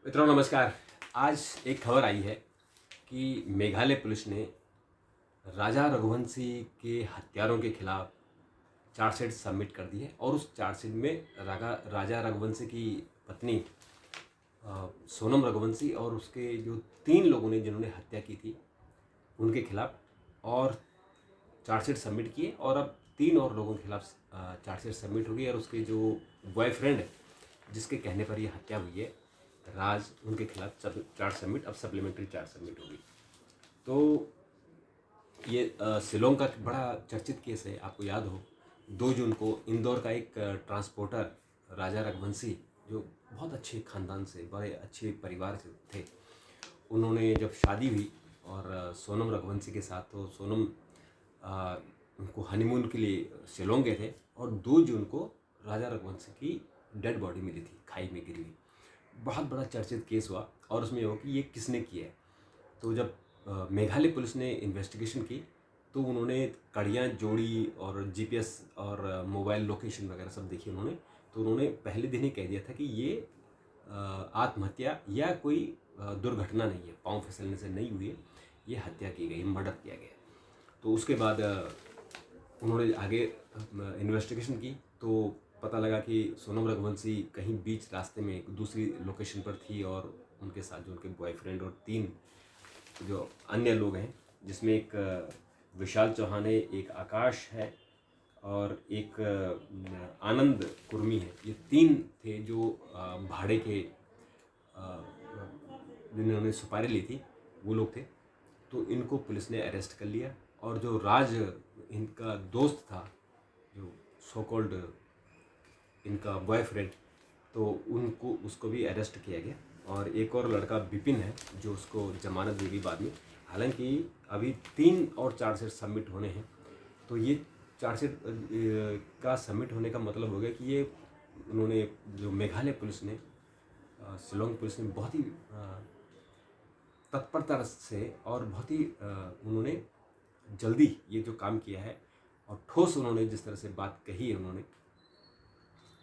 मित्रों नमस्कार। आज एक खबर आई है कि मेघालय पुलिस ने राजा रघुवंशी के हत्यारों के खिलाफ चार्जशीट सबमिट कर दी है और उस चार्जशीट में राजा रघुवंशी की पत्नी सोनम रघुवंशी और उसके जो 3 लोगों ने जिन्होंने हत्या की थी उनके खिलाफ और चार्जशीट सबमिट किए और अब 3 और लोगों के खिलाफ चार्जशीट सबमिट हो गई और उसके जो बॉयफ्रेंड जिसके कहने पर ये हत्या हुई है राज, उनके खिलाफ चार्ज सबमिट, अब सप्लीमेंट्री चार्ज सबमिट होगी। तो ये शिलोंग का बड़ा चर्चित केस है। आपको याद हो 2 जून को इंदौर का एक ट्रांसपोर्टर राजा रघुवंशी जो बहुत अच्छे ख़ानदान से, बड़े अच्छे परिवार से थे, उन्होंने जब शादी हुई और सोनम रघुवंशी के साथ, तो सोनम उनको हनीमून के लिए शिलोंग गए थे और 2 जून को राजा रघुवंशी की डेड बॉडी मिली थी खाई में गिरी हुई। बहुत बड़ा चर्चित केस हुआ और उसमें ये हो कि ये किसने किया है। तो जब मेघालय पुलिस ने इन्वेस्टिगेशन की तो उन्होंने कड़ियाँ जोड़ी और जीपीएस और मोबाइल लोकेशन वगैरह सब देखी उन्होंने। तो उन्होंने पहले दिन ही कह दिया था कि ये आत्महत्या या कोई दुर्घटना नहीं है, पाँव फिसलने से नहीं हुई है, ये हत्या की गई, मर्डर किया गया। तो उसके बाद उन्होंने आगे इन्वेस्टिगेशन की तो पता लगा कि सोनम रघुवंशी कहीं बीच रास्ते में एक दूसरी लोकेशन पर थी और उनके साथ जो उनके बॉयफ्रेंड और 3 जो अन्य लोग हैं, जिसमें एक विशाल चौहान है, एक आकाश है और एक आनंद कुर्मी है। ये 3 थे जो भाड़े के जिन्होंने सुपारी ली थी, वो लोग थे। तो इनको पुलिस ने अरेस्ट कर लिया और जो राज इनका दोस्त था, जो सो कॉल्ड इनका बॉयफ्रेंड, तो उसको भी अरेस्ट किया गया। और एक और लड़का विपिन है जो उसको जमानत दी गई बाद में। हालांकि अभी 3 और चार्जशीट सबमिट होने हैं। तो ये चार्जशीट का सबमिट होने का मतलब हो गया कि ये उन्होंने जो मेघालय पुलिस ने, शिलोंग पुलिस ने बहुत ही तत्परता से और बहुत ही उन्होंने जल्दी ये जो काम किया है और ठोस उन्होंने जिस तरह से बात कही है उन्होंने,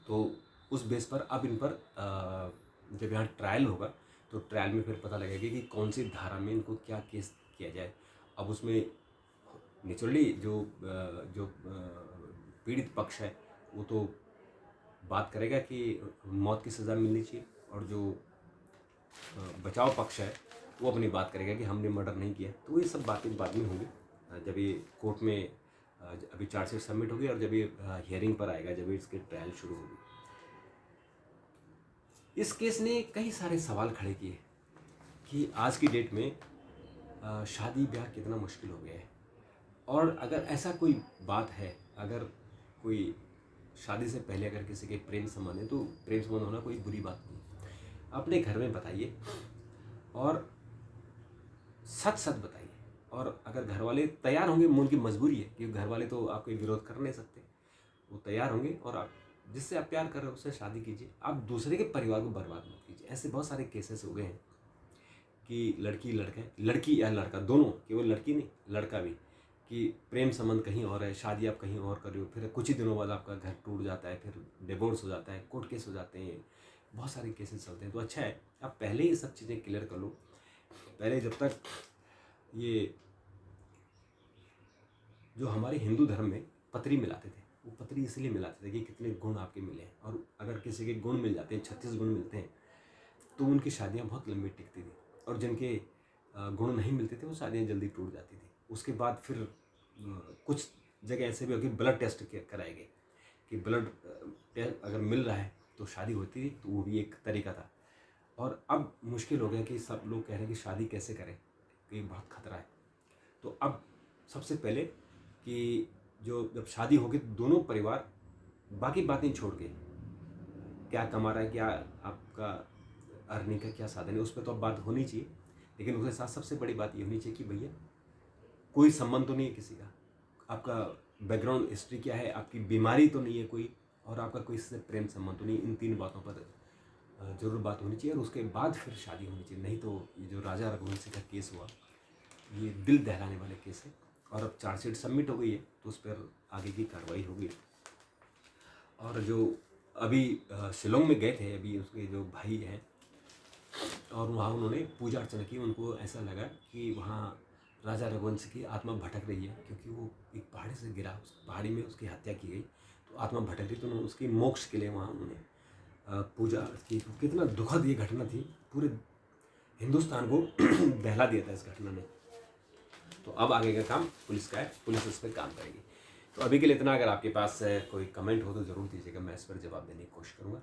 तो उस बेस पर अब इन पर जब यहाँ ट्रायल होगा तो ट्रायल में फिर पता लगेगा कि कौन सी धारा में इनको क्या केस किया जाए। अब उसमें नेचुरली जो पीड़ित पक्ष है वो तो बात करेगा कि मौत की सज़ा मिलनी चाहिए और जो बचाव पक्ष है वो अपनी बात करेगा कि हमने मर्डर नहीं किया। तो ये सब बातें बाद में होंगी जब ये कोर्ट में अभी चार्जशीट सबमिट होगी और जब ये हियरिंग पर आएगा, जब इसके ट्रायल शुरू होगी। इस केस ने कई सारे सवाल खड़े किए कि आज की डेट में शादी ब्याह कितना मुश्किल हो गया है और अगर ऐसा कोई बात है, अगर कोई शादी से पहले अगर किसी के प्रेम संबंध है तो प्रेम संबंध होना कोई बुरी बात नहीं। अपने घर में बताइए और सच सच बताइए। और अगर घर वाले तैयार होंगे, उनकी मजबूरी है क्योंकि घर वाले तो आपको विरोध कर नहीं सकते, वो तैयार होंगे और आप जिससे आप प्यार कर रहे हो उससे शादी कीजिए। आप दूसरे के परिवार को बर्बाद मत कीजिए। ऐसे बहुत सारे केसेस हो गए हैं कि लड़की या लड़का दोनों, केवल लड़की नहीं लड़का भी, कि प्रेम संबंध कहीं और है, शादी आप कहीं और कर रहे हो, फिर कुछ ही दिनों बाद आपका घर टूट जाता है, फिर डिवोर्स हो जाता है, कोर्ट केस हो जाते हैं, बहुत सारे केसेस चलते हैं। तो अच्छा है आप पहले ये सब चीज़ें क्लियर कर लो। पहले जब तक ये जो हमारे हिंदू धर्म में पत्री मिलाते थे, वो पत्री इसलिए मिलाते थे कि कितने गुण आपके मिले हैं, और अगर किसी के गुण मिल जाते हैं, 36 गुण मिलते हैं, तो उनकी शादियाँ बहुत लंबी टिकती थी। और जिनके गुण नहीं मिलते थे वो शादियाँ जल्दी टूट जाती थी। उसके बाद फिर कुछ जगह ऐसे भी हो कि ब्लड टेस्ट कराए गए कि ब्लड टेस्ट अगर मिल रहा है तो शादी होती थी, तो वो भी एक तरीका था। और अब मुश्किल हो गया कि सब लोग कह रहे हैं कि शादी कैसे करें, कि बहुत खतरा है। तो अब सबसे पहले कि जब शादी होगी तो दोनों परिवार बाकी बातें छोड़ के, क्या कमा रहा है, क्या आपका अर्निंग का क्या साधन है, उस पर तो अब बात होनी चाहिए। लेकिन उसके साथ सबसे बड़ी बात ये होनी चाहिए कि भैया कोई संबंध तो नहीं है किसी का, आपका बैकग्राउंड हिस्ट्री क्या है, आपकी बीमारी तो नहीं है कोई, और आपका कोई इससे प्रेम संबंध तो नहीं। इन 3 बातों पर जरूर बात होनी चाहिए और उसके बाद फिर शादी होनी चाहिए। नहीं तो ये जो राजा रघुवंशी का केस हुआ, ये दिल दहलाने वाले केस है। और अब चार्जशीट सबमिट हो गई है तो उस पर आगे की कार्रवाई होगी। और जो अभी शिलोंग में गए थे, अभी उसके जो भाई हैं और वहाँ उन्होंने पूजा अर्चना की। उनको ऐसा लगा कि वहाँ राजा रघुवंश की आत्मा भटक रही है, क्योंकि वो एक पहाड़ी से गिरा, उस पहाड़ी में उसकी हत्या की गई, तो आत्मा भटक रही। तो उन्होंने उसकी मोक्ष के लिए वहाँ उन्होंने पूजा की। तो कितना दुखद ये घटना थी, पूरे हिंदुस्तान को बहला दिया था इस घटना ने। तो अब आगे का काम पुलिस का है, पुलिस इस पर काम करेगी। तो अभी के लिए इतना। अगर आपके पास कोई कमेंट हो तो ज़रूर दीजिएगा, मैं इस पर जवाब देने की कोशिश करूँगा।